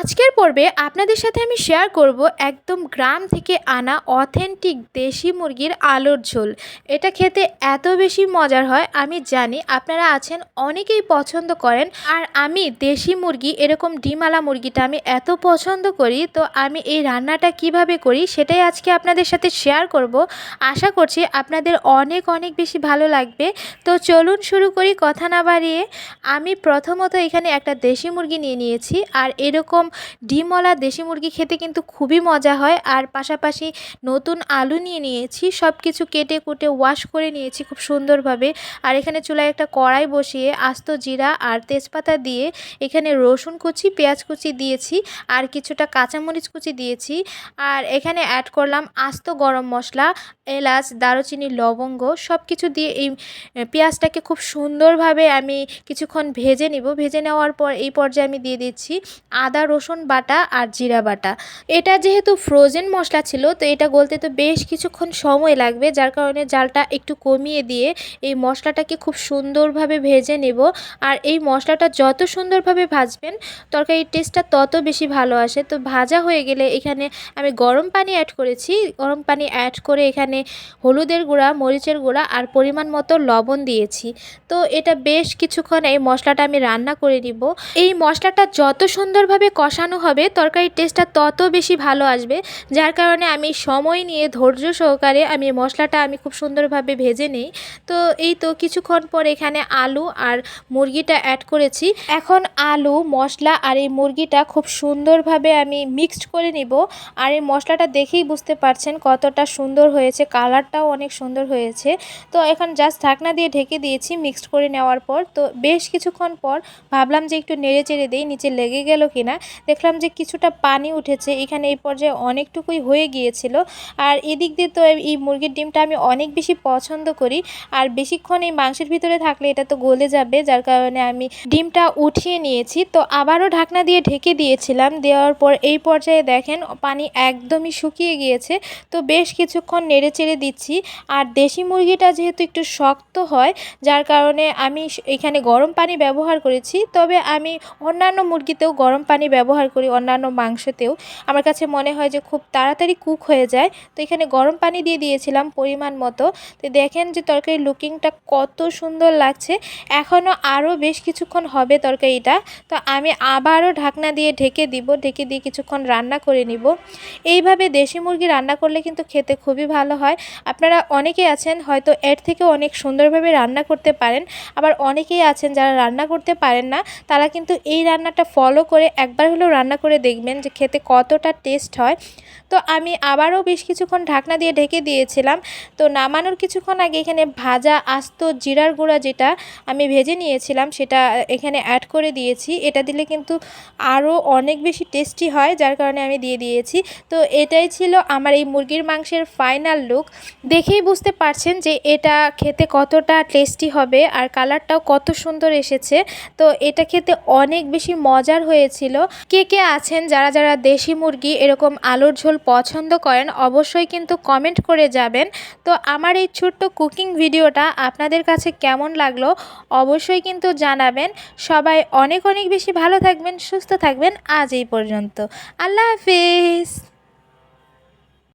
আজকের পর্বে আপনাদের সাথে আমি শেয়ার করব একদম গ্রাম থেকে আনা অথেন্টিক দেশি মুরগির আলুর ঝোল। এটা খেতে এত বেশি মজার হয়, আমি জানি আপনারা আছেন অনেকেই পছন্দ করেন। আর আমি দেশি মুরগি এরকম ডিমওয়ালা মুরগিটা আমি এত পছন্দ করি, তো আমি এই রান্নাটা কিভাবে করি সেটাই আজকে আপনাদের সাথে শেয়ার করব। আশা করছি আপনাদের অনেক অনেক বেশি ভালো লাগবে। তো চলুন শুরু করি কথা না বাড়িয়ে। আমি প্রথমত এখানে একটা দেশি মুরগি নিয়ে নিয়েছি, আর এরকম ডিমওয়ালা দেশি মুরগি খেতে কিন্তু খুবই মজা হয়। আর পাশাপাশি নতুন আলু নিয়ে নিয়েছি, সব কিছু কেটে কুটে ওয়াশ করে নিয়েছি খুব সুন্দরভাবে। আর এখানে চুলায় একটা কড়াই বসিয়ে আস্ত জিরা আর তেজপাতা দিয়ে এখানে রসুন কুচি, পেঁয়াজ কুচি দিয়েছি, আর কিছুটা কাঁচামরিচ কুচি দিয়েছি। আর এখানে অ্যাড করলাম আস্ত গরম মশলা, এলাচ, দারুচিনি, লবঙ্গ সব কিছু দিয়ে এই পেঁয়াজটাকে খুব সুন্দরভাবে আমি কিছুক্ষণ ভেজে নিব। ভেজে নেওয়ার পর এই পর্যায়ে আমি দিয়ে দিচ্ছি আদা রসুন বাটা আর জিরা বাটা। এটা যেহেতু ফ্রোজেন মশলা ছিল, তো এটা গলতে তো বেশ কিছুক্ষণ সময় লাগবে, যার কারণে জালটা একটু কমিয়ে দিয়ে এই মশলাটাকে খুব সুন্দরভাবে ভেজে নেব। আর এই মশলাটা যত সুন্দরভাবে ভাজবেন তরকারির টেস্টটা তত বেশি ভালো আসে। তো ভাজা হয়ে গেলে এখানে আমি গরম পানি অ্যাড করেছি। গরম পানি অ্যাড করে এখানে হলুদের গুঁড়া, মরিচের গুঁড়া আর পরিমাণ মতো লবণ দিয়েছি। তো এটা বেশ কিছুক্ষণ এই মশলাটা আমি রান্না করে নিব। এই মশলাটা যত সুন্দরভাবে কষানো হবে তরকারির টেস্টটা তত বেশি ভালো আসবে, যার কারণে আমি সময় নিয়ে ধৈর্য সহকারে আমি মশলাটা আমি খুব সুন্দরভাবে ভেজে নেই। তো এই তো কিছুক্ষণ পর এখানে আলু আর মুরগিটা অ্যাড করেছি। এখন আলু, মশলা আর এই মুরগিটা খুব সুন্দরভাবে আমি মিক্সড করে নিব। আর এই মশলাটা দেখেই বুঝতে পারছেন কতটা সুন্দর হয়েছে, কালারটাও অনেক সুন্দর হয়েছে। তো এখন জাস্ট ঢাকনা দিয়ে ঢেকে দিয়েছি মিক্সড করে নেওয়ার পর। তো বেশ কিছুক্ষণ পর ভাবলাম যে একটু নেড়ে চেড়ে দিই নিচে লেগে গেল কিনা। দেখলাম যে কিছুটা পানি উঠেছে, এখানে এই পর্যায়ে অনেকটুকুই হয়ে গিয়েছিল। আর এদিক দিয়ে তো এই মুরগির ডিমটা আমি অনেক বেশি পছন্দ করি, আর বেশিক্ষণ এই মাংসের ভিতরে থাকলে এটা তো গলে যাবে, যার কারণে আমি ডিমটা উঠিয়ে নিয়েছি। তো আবারও ঢাকনা দিয়ে ঢেকে দিয়েছিলাম। দেওয়ার পর এই পর্যায়ে দেখেন পানি একদমই শুকিয়ে গিয়েছে। তো বেশ কিছুক্ষণ নেড়ে চেড়ে দিচ্ছি। আর দেশি মুরগিটা যেহেতু একটু শক্ত হয়, যার কারণে আমি এখানে গরম পানি ব্যবহার করেছি। তবে আমি অন্যান্য মুরগিতেও গরম পানি ব্যবহার করি, অন্যান্য মাংসতেও আমার কাছে মনে হয় যে খুব তাড়াতাড়ি কুক হয়ে যায়। তো এখানে গরম পানি দিয়ে দিয়েছিলাম পরিমাণ মতো। তো দেখেন যে তরকারির লুকিংটা কত সুন্দর লাগছে। এখনও আরও বেশ কিছুক্ষণ হবে তরকারিটা। তো আমি আবারও ঢাকনা দিয়ে ঢেকে দিব, ঢেকে দিয়ে কিছুক্ষণ রান্না করে নিব। এইভাবে দেশি মুরগি রান্না করলে কিন্তু খেতে খুবই ভালো হয়। আপনারা অনেকেই আছেন হয়তো এর থেকেও অনেক সুন্দরভাবে রান্না করতে পারেন, আবার অনেকেই আছেন যারা রান্না করতে পারেন না, তারা কিন্তু এই রান্নাটা ফলো করে একবার হলেও রান্না করে দেখবেন যে খেতে কতটা টেস্ট হয়। তো আমি আবারও বেশ কিছুক্ষণ ঢাকনা দিয়ে ঢেকে দিয়েছিলাম। তো নামানোর কিছুক্ষণ আগে এখানে ভাজা আস্ত জিরার গুঁড়া যেটা আমি ভেজে নিয়েছিলাম সেটা এখানে অ্যাড করে দিয়েছি। এটা দিলে কিন্তু আরও অনেক বেশি টেস্টি হয়, যার কারণে আমি দিয়ে দিয়েছি। তো এটাই ছিল আমার এই মুরগির মাংসের ফাইনাল লুক। দেখেই বুঝতে পারছেন যে এটা খেতে কতটা টেস্টি হবে, আর কালারটাও কত সুন্দর এসেছে। তো এটা খেতে অনেক বেশি মজার হয়েছিল। কে কে আছেন যারা যারা দেশি মুরগি এরকম আলুর ঝোল পছন্দ করেন অবশ্যই কিন্তু কমেন্ট করে যাবেন। তো আমার এই ছোট্ট কুকিং ভিডিওটা আপনাদের কাছে কেমন লাগলো অবশ্যই কিন্তু জানাবেন। সবাই অনেক অনেক বেশি ভালো থাকবেন, সুস্থ থাকবেন। আজ এই পর্যন্ত, আল্লাহ হাফেজ।